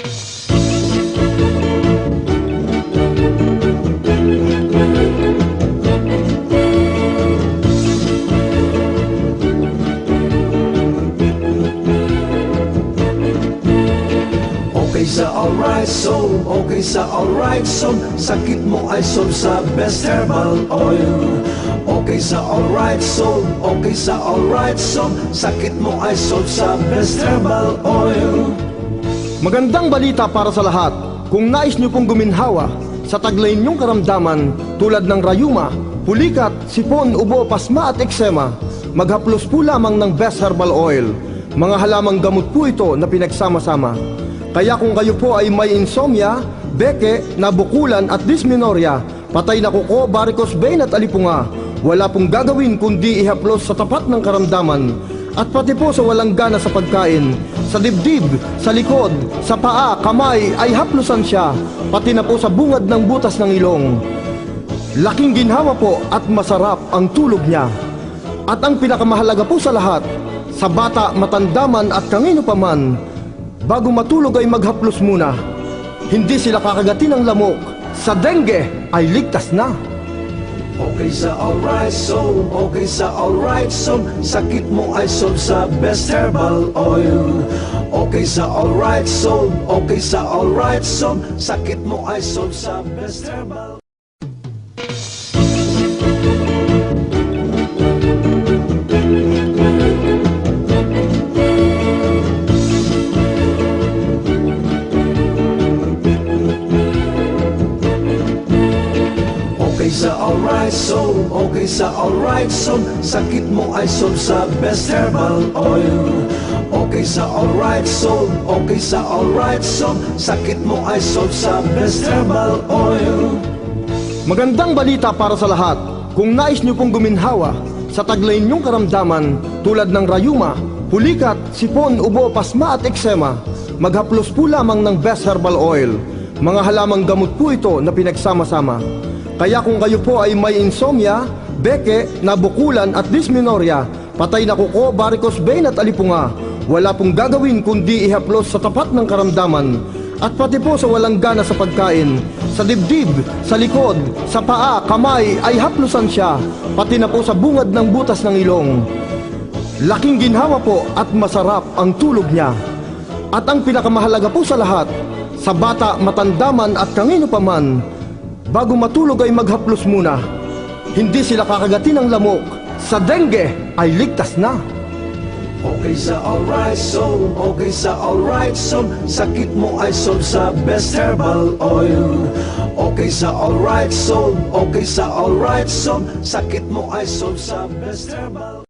Okay sa alright soul, okay sa alright soul, sakit mo ay solve sa best herbal oil. Okay sa alright soul, okay sa alright soul, sakit mo ay solve sa best herbal oil. Magandang balita para sa lahat. Kung nais nyo pong guminhawa sa taglay ninyong karamdaman tulad ng rayuma, pulikat, sipon, ubo, pasma at eksema, maghaplos po lamang ng best herbal oil. Mga halamang gamot po ito na pinagsama-sama. Kaya kung kayo po ay may insomnia, beke, nabukulan at dysmenorrhea, patay na kuko, varicose vein at alipunga, wala pong gagawin kundi ihaplos sa tapat ng karamdaman. At pati po sa walang gana sa pagkain, sa dibdib, sa likod, sa paa, kamay ay haplusan siya, pati na po sa bungad ng butas ng ilong. Laking ginhawa po at masarap ang tulog niya. At ang pinakamahalaga po sa lahat, sa bata, matandaman at kanino paman, bago matulog ay maghaplos muna. Hindi sila kakagatin ng lamok. Sa dengue ay ligtas na. Okay sa alright soul, okay sa alright soul, sakit mo ay solve sa best herbal oil. Okay sa alright soul, okay sa alright soul, sakit mo ay solve sa best herbal. Okay sa alright soul, okay sa alright soul, sakit mo ay solve sa best herbal oil. Okay sa alright soul, okay sa alright soul, sakit mo ay solve sa best herbal oil. Magandang balita para sa lahat. Kung nais nyo pong guminhawa sa taglay ninyong karamdaman tulad ng rayuma, pulikat, sipon, ubo, pasma at eksema, maghaplos po lamang ng best herbal oil. Mga halamang gamot po ito na pinagsama-sama. Kaya kung kayo po ay may insomnia, beke, nabukulan at dysmenorrhea, patay na kuko, varicose vein at alipunga, wala pong gagawin kundi ihaplos sa tapat ng karamdaman. At pati po sa walang gana sa pagkain, sa dibdib, sa likod, sa paa, kamay ay haplusan siya, pati na po sa bungad ng butas ng ilong. Laking ginhawa po at masarap ang tulog niya. At ang pinakamahalaga po sa lahat, sa bata, matandaman at kanino paman, bago matulog ay maghaplos muna. Hindi sila kakagatin ng lamok. Sa dengue ay ligtas na. Okay sa alright soul, okay sa alright soul, sakit mo ay solve sa best herbal oil. Okay sa alright soul, okay sa alright soul, sakit mo ay solve sa best herbal.